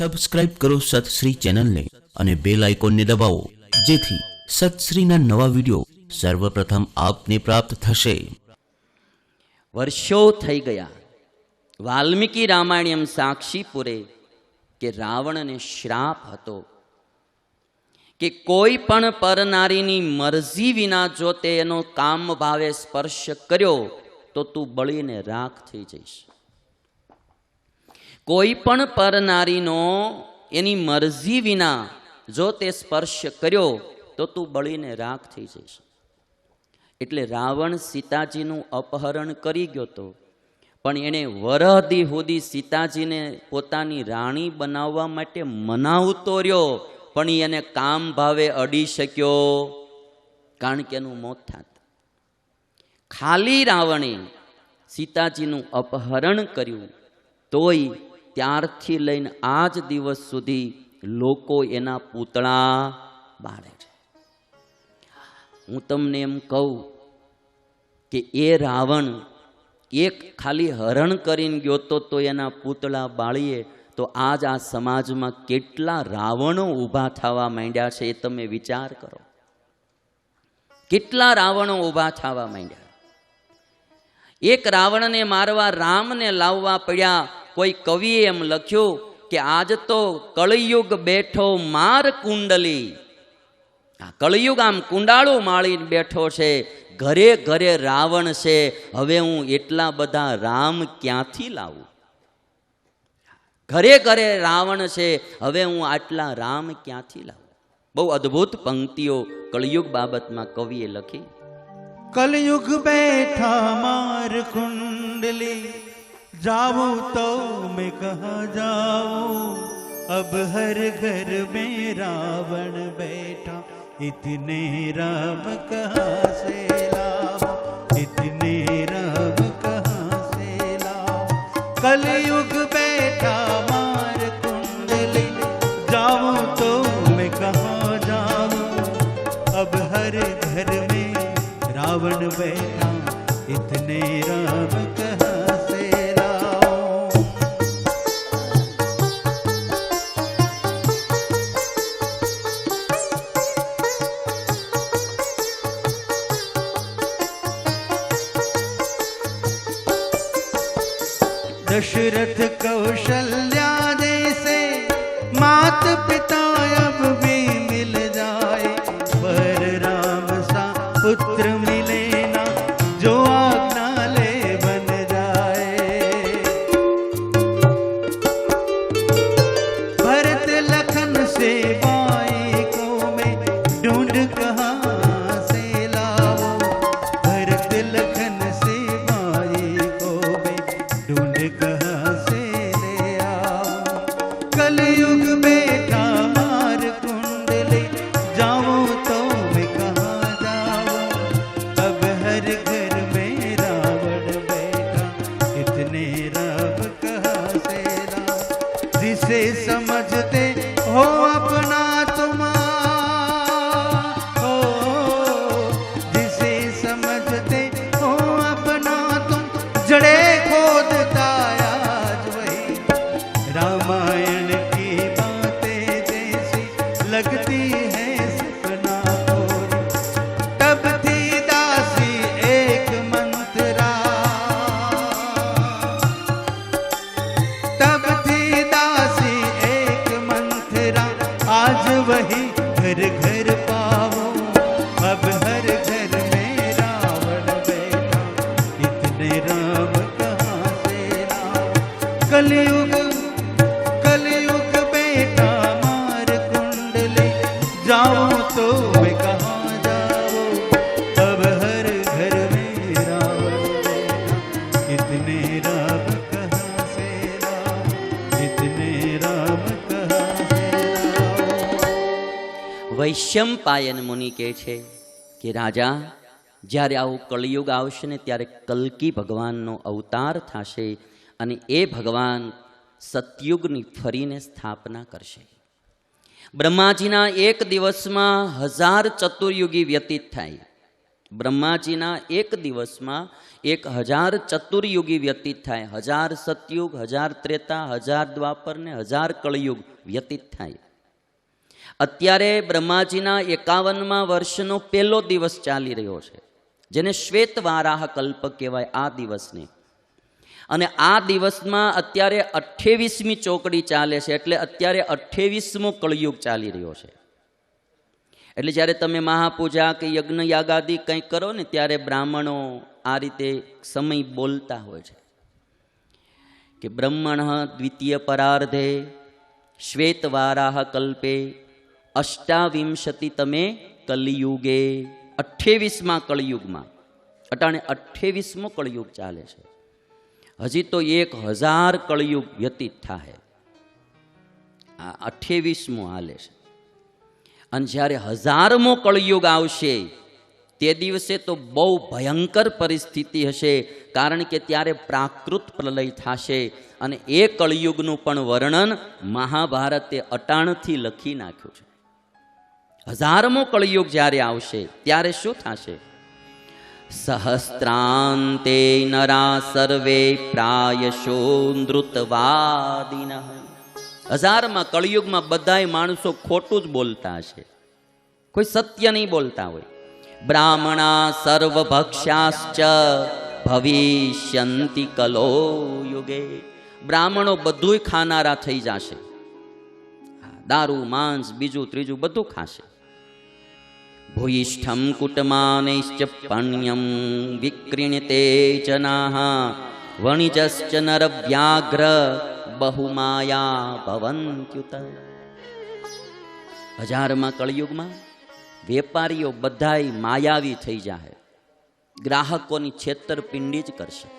Subscribe કરો સતશ્રી ચેનલને અને બેલ આઇકોનને દબાવો, જેથી સતશ્રીના નવા વિડીયો સર્વપ્રથમ આપને પ્રાપ્ત થશે. વર્ષો થઈ ગયા. વાલ્મીકી રામાયણ સાક્ષી પૂરે કે રાવણને શ્રાપ હતો કે કોઈ પણ પરનારીની મરજી વિના જો તે એનો કામ ભાવે સ્પર્શ કર્યો તો તું બળીને રાખ થઈ જઈશ. કોઈ પણ પરનારીનો એની મરજી વિના જો તે સ્પર્શ કર્યો તો તું બળીને રાખ થઈ જઈશ. એટલે રાવણ સીતાજીનું અપહરણ કરી ગયો હતો, પણ એણે વરહદી સુધી સીતાજીને પોતાની રાણી બનાવવા માટે મનાવતો રહ્યો, પણ એને કામ ભાવે અડી શક્યો, કારણ કે એનું મોત થાત. ખાલી રાવણે સીતાજીનું અપહરણ કર્યું, તોય ત્યારથી લઈને આજ દિવસ સુધી લોકો એના પૂતળા બાળે છે. હું તમને એમ કહું કે એ રાવણ એક ખાલી હરણ કરીને ગયો તો એના પૂતળા બાળીએ તો આજ આ સમાજમાં કેટલા રાવણો ઊભા થવા માંડ્યા છે એ તમે વિચાર કરો. કેટલા રાવણો ઊભા થવા માંડ્યા. એક રાવણને મારવા રામને લાવવા પડ્યા. કોઈ કવિએ એમ લખ્યું કે આજ તો કળયુગ બેઠો માર કુંડલી. આ કળયુગ આમ કુંડાળું માળીને બેઠો છે, ઘરે ઘરે રાવણ છે, હવે હું એટલા બધા રામ ક્યાંથી લાવું? ઘરે ઘરે રાવણ છે, હવે હું આટલા રામ ક્યાંથી લાવું? બહુ અદ્ભુત પંક્તિઓ કળયુગ બાબતમાં કવિએ લખી. कलयुग बैठा मार कुंडली, जाऊं तो मैं कहाँ जाऊं, अब हर घर में रावण बैठा, इतने राम कहाँ से लाऊं, इतने राम कहाँ से लाऊं. कलयुग बैठा मार कुंडली, जाऊं तो मैं कहाँ जाऊं, अब हर घर में रावण बैठा, इतने राम कहाँ से लाऊं. दशरथ कौशल्या जैसे मात पिता अब भी मिल जाए, पर राम सा पुत्र मिले ना जो आज्ञा ले बन जाए. भरत लखन से बाई को मैं ढूंढ कहाँ से लाऊं, भरत लखन से बाई को मैं ढूंढ कहाँ से ले आऊं. कलयुग बैठा मार कुंडली, जाऊं तो मैं कहाँ जाऊं, अब हर घर में रावण बैठा, इतने राम कहाँ से लाऊं. जिसे समझते हो अपना तुम, हो जिसे समझते हो अपना तुम, जड़े खोदता आज वही, रामायण की बातें जैसी लगती है सपना कोरी. तब थी दासी एक मंत्रा, तब थी दासी एक मंत्रा, आज वही घर घर पाओ, अब हर घर में रावण बैठा, इतने राम कहाँ से लाऊं. कलयुग कलयुग बैठा मार कुंडली, जाऊं तो मैं कहाँ जाऊं, अब हर घर में रावण बैठा, इतने राम कहाँ से लाऊं, इतने राम कहाँ से लाऊं. વૈશંપાયન મુનિ કહે છે કે રાજા, જ્યારે આવું કળયુગ આવશે ને ત્યારે કલ્કી ભગવાનનો અવતાર થશે અને એ ભગવાન સતયુગની ફરીને સ્થાપના કરશે. બ્રહ્માજીના એક દિવસમાં 1000 ચતુર્યુગી વ્યતીત થાય બ્રહ્માજીના એક દિવસમાં 1000 ચતુર્યુગી વ્યતીત થાય. 1000 સતયુગ, 1000 ત્રેતા, 1000 દ્વાપર ને 1000 કળયુગ વ્યતીત થાય. અત્યારે બ્રહ્માજીના 51મા વર્ષનો પહેલો દિવસ ચાલી રહ્યો છે, જેને શ્વેત વારાહ કલ્પ કહેવાય. આ દિવસને અને આ દિવસમાં અત્યારે 28મી ચોકડી ચાલે છે, એટલે અત્યારે 28મો કળયુગ ચાલી રહ્યો છે. એટલે જ્યારે તમે મહાપૂજા કે યજ્ઞ યાગાદિ કંઈક કરો ને, ત્યારે બ્રાહ્મણો આ રીતે સમય બોલતા હોય છે કે બ્રહ્મણ દ્વિતીય પરાર્ધે શ્વેત વારાહ કલ્પે અષ્ટાવિંશતિ તમે કલિયુગે. 28મા કળયુગમાં, અટાણે 28મો કળયુગ ચાલે છે. હજી તો 1000 કળયુગ વ્યતીત થાય. આ 28મો હાલે છે. અને જ્યારે 1000મો કળયુગ આવશે તે દિવસે તો બહુ ભયંકર પરિસ્થિતિ હશે, કારણ કે ત્યારે પ્રાકૃત પ્રલય થશે. અને એ કળયુગનું પણ વર્ણન મહાભારતે અટાણથી લખી નાખ્યું છે. 1000મો કળયુગ જ્યારે આવશે ત્યારે શું થશે? સહસ્ત્રાંતે નરા સર્વે પ્રાયશો નૃતવાદિનઃ. 1000મા કળયુગમાં બધાય માણસો ખોટું જ બોલતા હશે, કોઈ સત્ય નહીં બોલતા હોય. બ્રાહ્મણા સર્વભક્ષ્યાશ્ચ ભવિષ્યંતિ કલો યુગે. બ્રાહ્મણો બધુંય ખાનારા થઈ જશે. દારૂ, માંસ, બીજું ત્રીજું બધું ખાશે. ભૂયિષ્ઠમ કુટમાનૈશ્ચ પણ્યમ વિક્રીણતે જનાઃ વણિજશ્ચ નરવ્યાઘ્ર બહુમાયા ભવન્ત્યુત. 1000મા કળયુગમાં વેપારીઓ બધાય માયાવી થઈ જાય, ગ્રાહકોની છેતરપિંડી જ કરશે.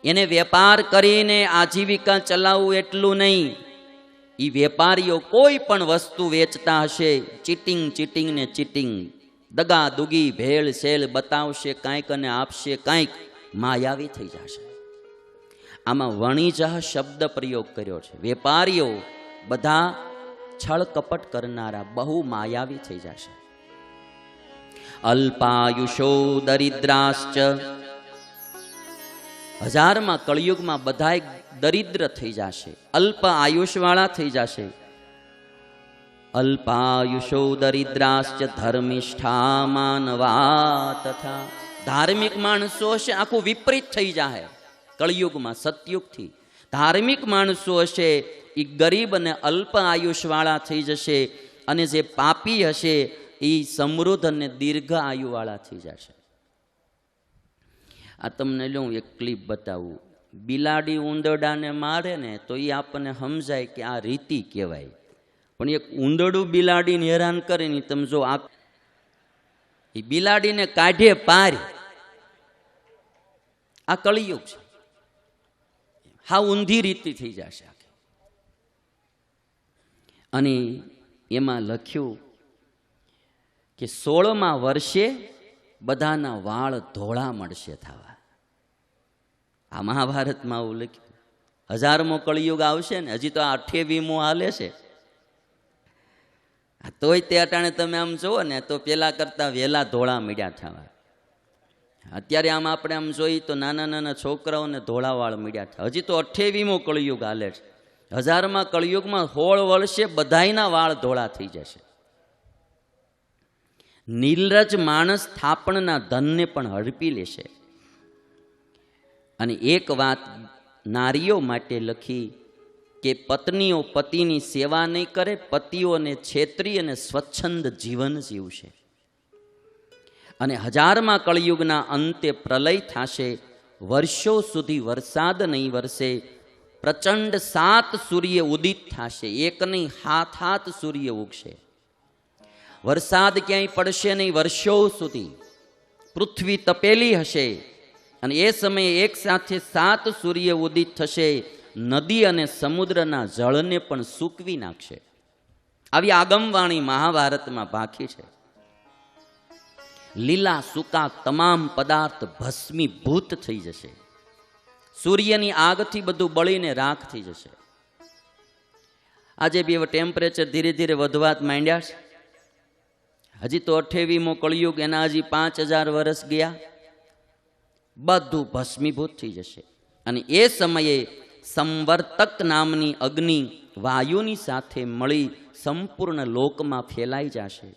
એને વેપાર કરીને આજીવિકા ચલાવવું એટલું નહીં, એ વેપારીઓ કોઈ પણ વસ્તુ વેચતા હશે, ચીટિંગ ને ચીટિંગ, દગા દુગી, ભેળ સેલ બતાવશે કાંઈક અને આપશે કાંઈક, માયાવી થઈ જશે. આમાં વણિજઃ શબ્દ પ્રયોગ કર્યો છે. વેપારીઓ બધા છળ કપટ કરનારા, બહુ માયાવી થઈ જશે. અલ્પાયુષો દરિદ્રાશ્ચ. 1000મા કળયુગમાં બધાય દરિદ્ર થઈ જશે, અલ્પ આયુષવાળા થઈ જશે. અલ્પાયુષો દરિદ્રાશ્ચ ધર્મિષ્ઠા માનવા તથા. ધાર્મિક માણસો હશે, આખું વિપરીત થઈ જાય કળયુગમાં. સતયુગથી ધાર્મિક માણસો હશે એ ગરીબ અને અલ્પ આયુષવાળા થઈ જશે, અને જે પાપી હશે એ સમૃદ્ધ અને દીર્ઘ આયુવાળા થઈ જશે. આ તમને લો એક ક્લિપ બતાવું. બિલાડી ઉંદરડાને મારે ને તો એ આપણને સમજાય કે આ રીતિ કહેવાય, પણ એક ઉંદરડું બિલાડીને હેરાન કરે ને તમે જો, આ એ બિલાડીને કાઢે પાર. આ કળિયુગ છે. હા, ઊંધી રીતિ થઈ જશે. અને એમાં લખ્યું કે 16મા વર્ષે બધાના વાળ ધોળા મળશે થવા. આ મહાભારતમાં આવું લખ્યું. 1000મો કળિયુગ આવશે ને, હજી તો આ 28મો હાલે છે. તોય તે અટાણે તમે આમ જુઓ ને તો પેલા કરતા વહેલા ધોળા મીડ્યા થવા. અત્યારે આમ આપણે આમ જોઈએ તો નાના નાના છોકરાઓને ધોળા વાળ મીડ્યા થવા. હજી તો 28મો કળિયુગ હાલે છે. 1000મા કળિયુગમાં 16 વર્ષે બધાયના વાળ ધોળા થઈ જશે. નીલરજ માણસ થાપણના ધનને પણ હડપી લેશે. અને એક વાત નારીઓ માટે લખી કે પત્નીઓ પતિની સેવા નહીં કરે, પતિઓને છેતરી અને સ્વચ્છંદ જીવન જીવશે. અને 1000મા કળિયુગના અંતે પ્રલય થશે. વર્ષો સુધી વરસાદ નહીં વરસે. પ્રચંડ 7 સૂર્ય ઉદિત થશે. એક નહીં, હાથ સૂર્ય ઉગશે. વરસાદ ક્યાંય પડશે નહીં વર્ષો સુધી. પૃથ્વી તપેલી હશે. અને એ સમયે એક સાથે 7 સૂર્ય ઉદિત થશે. નદી અને સમુદ્રના જળને પણ સૂકવી નાખશે. આવી આગમવાણી મહાભારતમાં ભાખી છે. લીલા સૂકા તમામ પદાર્થ ભસ્મીભૂત થઈ જશે. સૂર્યની આગથી બધું બળીને રાખ થઈ જશે. આજે બી હવે ટેમ્પરેચર ધીરે ધીરે વધવા માંડ્યા છે. હજી તો 28મો કળિયુગ, એના હજી 5000 વર્ષ ગયા, બધું ભસ્મીભૂત થઈ જશે. અને એ સમયે સંવર્તક નામની અગ્નિ વાયુની સાથે મળી સંપૂર્ણ લોકમાં ફેલાઈ જશે.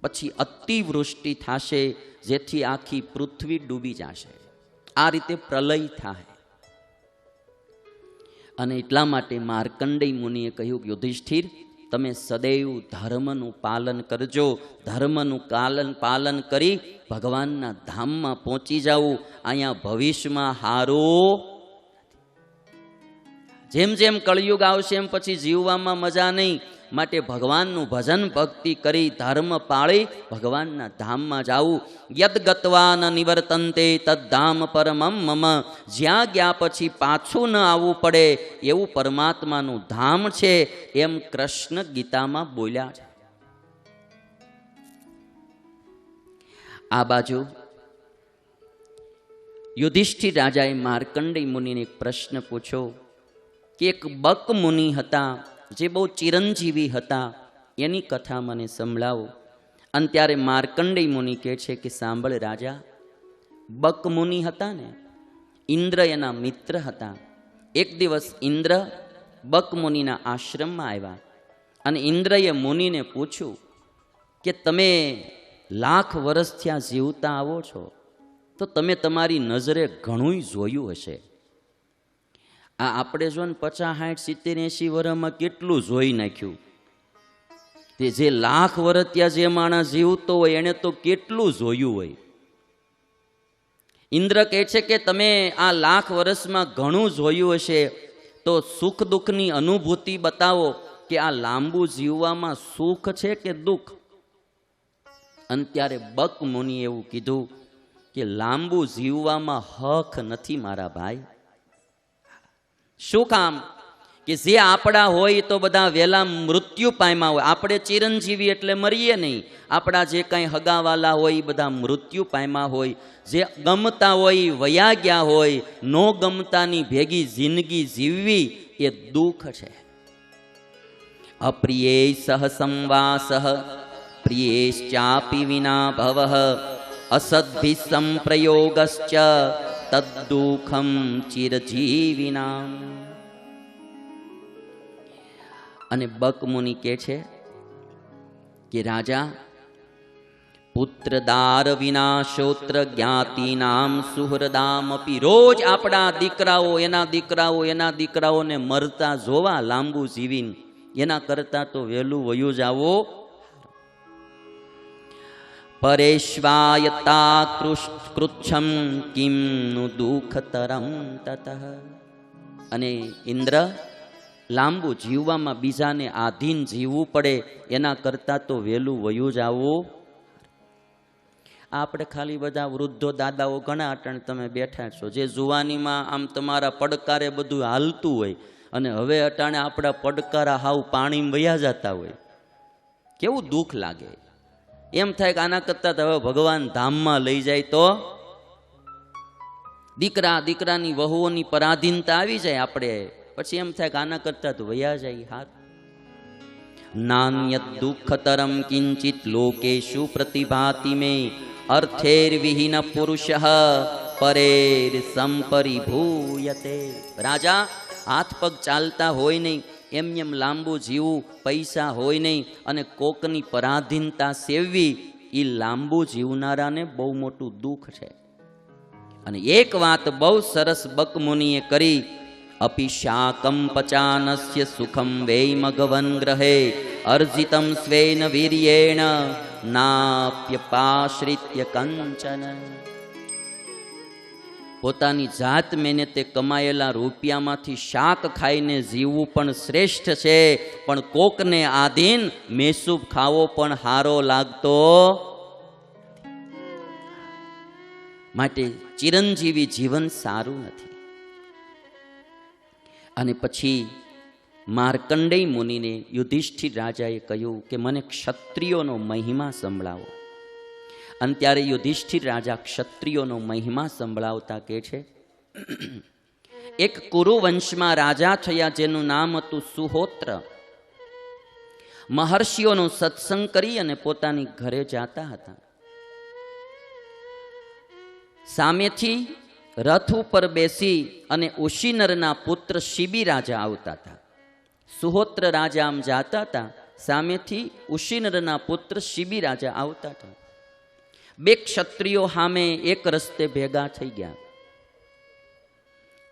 પછી અતિવૃષ્ટિ થશે, જેથી આખી પૃથ્વી ડૂબી જશે. આ રીતે પ્રલય થાય. અને એટલા માટે માર્કંડેય મુનિએ કહ્યું કે યુધિષ્ઠિર, તમે સદૈવ ધર્મનું પાલન કરજો. ધર્મનું પાલન કરી ભગવાનના ધામમાં પહોંચી જાવું. અહીંયા ભવિષ્યમાં હારું, જેમ જેમ કળિયુગ આવશે એમ પછી જીવવામાં મજા નહીં. માટે ભગવાનનું ભજન ભક્તિ કરી ધર્મ પાળી ભગવાનના ધામમાં જાવું. યદ ગત્વા ન નિવર્તન્તે તદ ધામ પરમમ મમ. જ્યાં ગયા પછી પાછું ન આવવું પડે એવું પરમાત્માનું ધામ છે, એમ કૃષ્ણ ગીતામાં બોલ્યા છે. આ બાજુ યુધિષ્ઠિર રાજાએ માર્કંડેય મુનિને એક પ્રશ્ન પૂછ્યો કે એક બક મુનિ હતા, જે બહુ ચિરંજીવી હતા, એની કથા મને સંભળાવો. અને ત્યારે માર્કંડેય મુનિ કહે છે કે સાંભળ રાજા, બક મુનિ હતા ને, ઇન્દ્ર એના મિત્ર હતા. એક દિવસ ઇન્દ્ર બક મુનિના આશ્રમમાં આવ્યા અને ઇન્દ્રએ મુનિને પૂછ્યું કે તમે લાખ વર્ષ થયા જીવતા આવો છો, તો તમે તમારી નજરે ઘણું જોયું હશે. આ આપણે જો ને 50, 60, 70, 80 વર્ષમાં કેટલું જોઈ નાખ્યું. તે જે લાખ વર્ષ ત્યાં જે માણસ જીવતો હોય એને તો કેટલું જોયું હોય. ઇન્દ્ર કહે છે કે તમે આ લાખ વર્ષમાં ઘણું જોયું હશે, તો સુખ દુઃખની અનુભૂતિ બતાવો કે આ લાંબુ જીવવામાં સુખ છે કે દુઃખ. અને ત્યારે બક મુનિ એવું કીધું કે લાંબુ જીવવામાં હક નથી મારા ભાઈ. શું કામ? કે જે આપણા હોય તો બધા વહેલા મૃત્યુ પામ્યા હોય. આપણે ચિરંજીવી એટલે મરીએ નહીં. આપણા જે કાંઈ હગાવાલા હોય એ બધા મૃત્યુ પામ્યા હોય. જે ગમતા હોય વયા ગયા હોય. નો ગમતાની ભેગી જિંદગી જીવવી એ દુઃખ છે. અપ્રિયે સહ સંવાસ પ્રિયેશ્ચાપી વિના ભવ અસદ્ભિ સંપ્રયોગશ્ચ તદ્દુઃખમ ચિરજીવિના. અને બક મુનિ કહે છે કે રાજા, પુત્ર દાર વિનાશોત્ર જ્ઞાતિનામ સુહૃદામપી. રોજ આપણા દીકરાઓ એના દીકરાઓને મરતા જોવા લાંબુ જીવીને, એના કરતા તો વહેલું વયું જાવો. પરેશ્વાયતા કૃચ્છમ કિમ નું દુઃખતરમ તતઃ. અને ઇન્દ્ર, લાંબુ જીવવામાં બીજાને આધીન જીવવું પડે એના કરતા તો વહેલું વયું જાવું. આપણે ખાલી બધા વૃદ્ધો દાદાઓ ઘણા અટાણે તમે બેઠા છો, જે જુવાનીમાં આમ તમારા પડકારે બધું હાલતું હોય, અને હવે અટાણે આપણા પડકારા હાવ પાણીમાં વયા જતા હોય. કેવું દુઃખ લાગે. એમ થાય કે આના કરતા હવે ભગવાન ધામમાં લઈ જાય તો. દીકરાની વહુઓની પરાધીનતા આવી જાય આપણે, પછી એમ થાય કે આના કરતા તો વયા જાય. હાથ નાન્યત દુઃખતરમ કિંચિત લોકેશુ પ્રતિભાતિ મે અર્થેર વિહીન પુરુષ પરેર સંપરિભૂયતે. રાજા, હાથ પગ ચાલતા હોય નહીં, એમ લાંબુ જીવવું, પૈસા હોય નહીં અને કોકની પરાધીનતા સેવવી, એ લાંબુ જીવનારાને બહુ મોટું દુઃખ છે. અને એક વાત બહુ સરસ બક મુનિએ કરી. અપિશાકમ પચાનસ્ય સુખમ વૈમગવન ગ્રહે અર્જિતમ સ્વેન વીર્યેણ નાપ્યપાશ્રિત્ય કંચન. પોતાની જાત મહેનતે કમાયેલા રૂપિયામાંથી શાક ખાઈને જીવવું પણ શ્રેષ્ઠ છે, પણ કોકને આધીન મેસૂબ ખાવો પણ હારો લાગતો. માટે ચિરંજીવી જીવન સારું નથી. અને પછી માર્કંડેય મુનિને યુધિષ્ઠિર રાજાએ કહ્યું કે મને ક્ષત્રિયોનો મહિમા સંભળાવો. અને ત્યારે યુધિષ્ઠિર રાજા ક્ષત્રિયોનો મહિમા સંભળાવતા કહે છે, એક કુરુવંશમાં રાજા થયા જેનું નામ હતું સુહોત્ર. મહર્ષિઓનો સત્સંગ કરી અને પોતાની ઘરે જતા હતા. સામેથી રથ ઉપર બેસી અને ઉશીનરના પુત્ર શિબી રાજા આવતા હતા. સુહોત્ર રાજા આમ જાતા હતા, સામેથી ઉશીનરના પુત્ર શિબી રાજા આવતા હતા. બે ક્ષત્રિયો સામે એક રસ્તે ભેગા થઈ ગયા.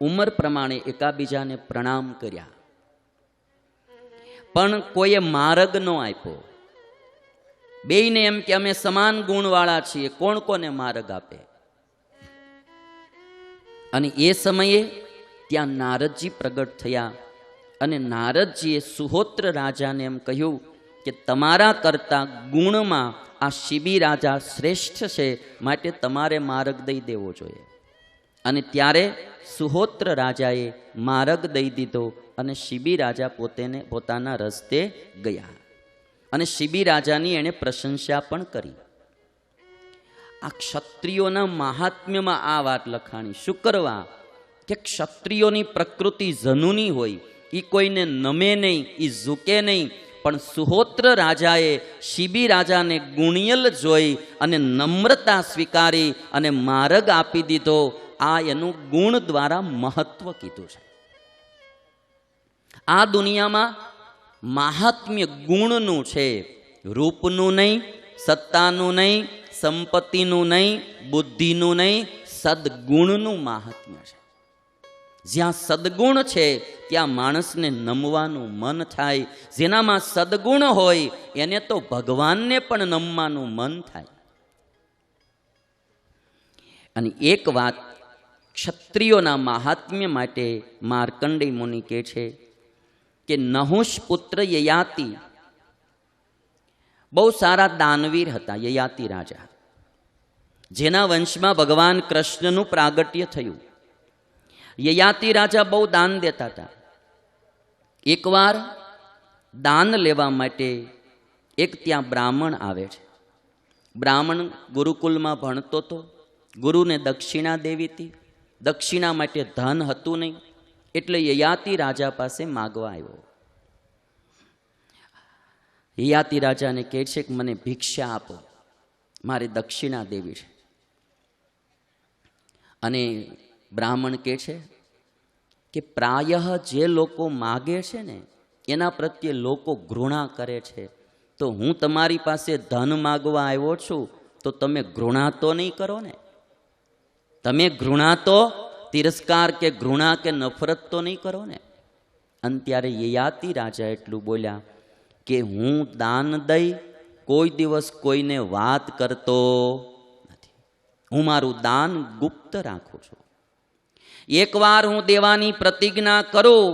ઉંમર પ્રમાણે એકાબીજાને પ્રણામ કર્યા, પણ કોઈએ માર્ગ ન આપ્યો. બેયને એમ કે અમે સમાન ગુણવાળા છીએ, કોણ કોને માર્ગ આપે? અને એ સમયે ત્યાં નારદજી પ્રગટ થયા અને નારદજીએ સુહોત્ર રાજાને એમ કહ્યું કે તમારા કરતા ગુણમાં આ શિબી રાજા શ્રેષ્ઠ છે, માટે તમારે માર્ગ દઈ દેવો જોઈએ. અને ત્યારે સુહોત્ર રાજાએ માર્ગ દઈ દીધો અને શિબી રાજા પોતાના રસ્તે ગયા. અને શિબી રાજાની એણે પ્રશંસા પણ કરી. આ ક્ષત્રિયોના મહાત્મ્યમાં આ વાત લખાણી. શું કરવા? કે ક્ષત્રિયોની પ્રકૃતિ જનુની હોય, એ કોઈને નમે નહીં, એ ઝૂકે નહીં. પણ સુહોત્ર રાજાએ શિબી રાજાને ગુણિયલ જોઈ અને નમ્રતા સ્વીકારી અને માર્ગ આપી દીધો. આ એનું ગુણ દ્વારા મહત્વ કીધું છે. આ દુનિયામાં મહાત્મ્ય ગુણનું છે, રૂપનું નહીં, સત્તાનું નહીં, સંપત્તિનું નહીં, બુદ્ધિનું નહીં, સદગુણનું મહાત્મ્ય છે. જ્યાં સદગુણ છે ત્યાં માણસને નમવાનું મન થાય. જેનામાં સદગુણ હોય એને તો ભગવાનને પણ નમવાનું મન થાય. અને એક વાત ક્ષત્રિયોના મહાત્મ્ય માટે માર્કંડેય મુનિ કહે છે કે નહુષ પુત્ર યયાતિ બહુ સારા દાનવીર હતા. યયાતિ રાજા, જેના વંશમાં ભગવાન કૃષ્ણનું પ્રાગટ્ય થયું. યયાતિ રાજા બહુ દાન દેતા હતા. એકવાર દાન લેવા માટે એક ત્યાં બ્રાહ્મણ આવે છે. બ્રાહ્મણ ગુરુકુલમાં ભણતો હતો. ગુરુને દક્ષિણા દેવી હતી. દક્ષિણા માટે ધન હતું નહીં, એટલે યયાતિ રાજા પાસે માગવા આવ્યો. યયાતિ રાજાને કહે છે કે મને ભિક્ષા આપો, મારે દક્ષિણા દેવી છે. અને બ્રાહ્મણ કહે છે કે પ્રાયઃ જે લોકો માગે છે ને એના પ્રત્યે લોકો ઘૃણા કરે છે. તો હું તમારી પાસે ધન માગવા આવ્યો છું, તો તમે ઘૃણા તો નહીં કરો ને? તમે ઘૃણા તો, તિરસ્કાર કે ઘૃણા કે નફરત તો નહીં કરો ને? અને ત્યારે યયાતિ રાજા એટલું બોલ્યા કે હું દાન દઈ કોઈ દિવસ કોઈને વાત કરતો નથી. હું મારું દાન ગુપ્ત રાખું છું. એકવાર હું દેવાની પ્રતિજ્ઞા કરું,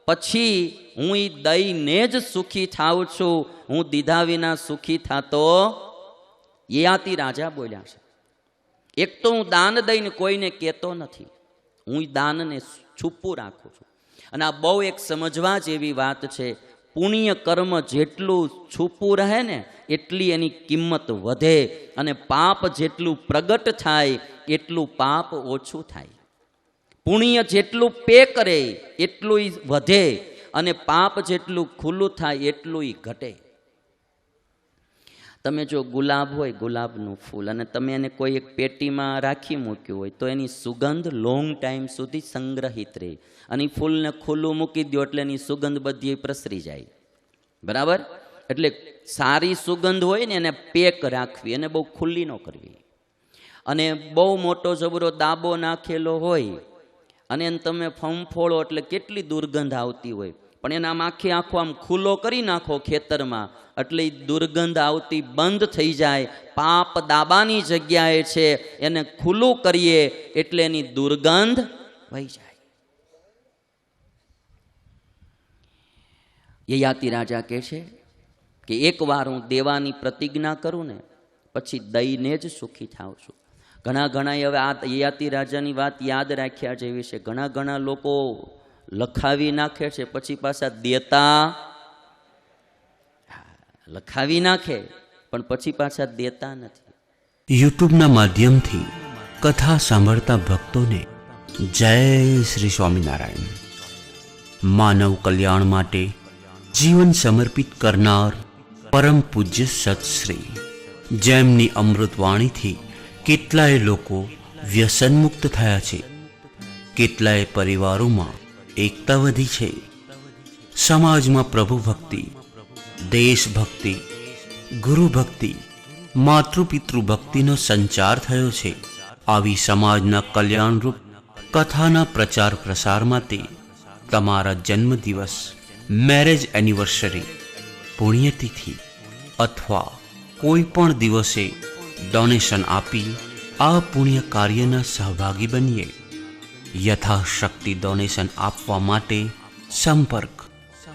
પછી હું એ દઈને જ સુખી થાઉં છું. હું દીધા વિના સુખી થતો. યયાતિ રાજા બોલ્યા છે. એક તો હું દાન દઈને કોઈને કહેતો નથી, હું દાનને છુપું રાખું છું. અને આ બહુ એક સમજવા જેવી વાત છે. પુણ્ય કર્મ જેટલું છુપું રહે ને એટલી એની કિંમત વધે, અને પાપ જેટલું પ્રગટ થાય એટલું પાપ ઓછું થાય. પુણ્ય જેટલું પે કરે એટલું વધે, અને પાપ જેટલું ખુલ્લું થાય એટલું ઘટે. તમે જો ગુલાબ હોય, ગુલાબનું ફૂલ, અને તમે એને કોઈ એક પેટીમાં રાખી મૂક્યું હોય તો એની સુગંધ લોંગ ટાઈમ સુધી સંગ્રહિત રહે. અને ફૂલને ખુલ્લું મૂકી દો એટલે એની સુગંધ બધી પ્રસરી જાય. બરાબર? એટલે સારી સુગંધ હોય ને એને પેક રાખવી, એને બહુ ખુલ્લી ન કરવી. અને બહુ મોટો જબરો દાબો નાખેલો હોય અને એને તમે ફંફોળો એટલે કેટલી દુર્ગંધ આવતી હોય, પણ એને આમ આખો આમ ખુલ્લો કરી નાખો ખેતરમાં એટલે દુર્ગંધ આવતી બંધ થઈ જાય. પાપ દાબાની જગ્યાએ છે, એને ખુલ્લું કરીએ એટલે એની દુર્ગંધ વહી જાય. યયાતિ રાજા કહે છે કે એકવાર હું દેવાની પ્રતિજ્ઞા કરું ને પછી દઈને જ સુખી થાઉં છું. ઘણા હવે આ યયાતિ રાજાની વાત યાદ રાખ્યા જેવી છે. ઘણા લોકો લખાવી નાખે છે, પછી પાછા દેતા, લખાવી નાખે પણ પછી પાછા દેતા નથી. યુટ્યુબના માધ્યમથી કથા સાંભળતા ભક્તોને જય શ્રી સ્વામિનારાયણ. માનવ કલ્યાણ માટે જીવન સમર્પિત કરનાર પરમ પૂજ્ય સત્શ્રી, જેમની અમૃતવાણીથી કેટલાય લોકો વ્યસનમુક્ત થયા છે, કેટલાય પરિવારોમાં એકતા વધી છે, સમાજમાં પ્રભુ ભક્તિ, દેશભક્તિ, ગુરુ ભક્તિ, માતૃપિતૃ ભક્તિનો સંચાર થયો છે. આવી સમાજના કલ્યાણરૂપ કથાના પ્રચાર પ્રસાર માટે તમારા જન્મદિવસ, મેરેજ એનિવર્સરી, પુણ્યતિથિ અથવા કોઈ પણ દિવસે ડોનેશન આપી આ પુણ્ય કાર્યના સહભાગી બનીએ. યથાશક્તિ ડોનેશન આપવા માટે સંપર્ક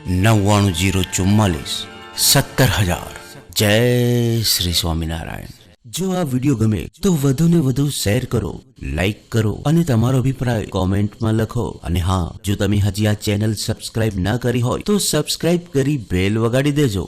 9904 17000. જય શ્રી સ્વામિનારાયણ. જો આ વિડીયો ગમે તો વધુને વધુ શેર કરો, લાઈક કરો અને તમારો અભિપ્રાય કોમેન્ટમાં લખો. અને હા, જો તમે હજી આ ચેનલ સબસ્ક્રાઇબ ના કરી હોય તો સબસ્ક્રાઇબ કરી બેલ વગાડી દેજો.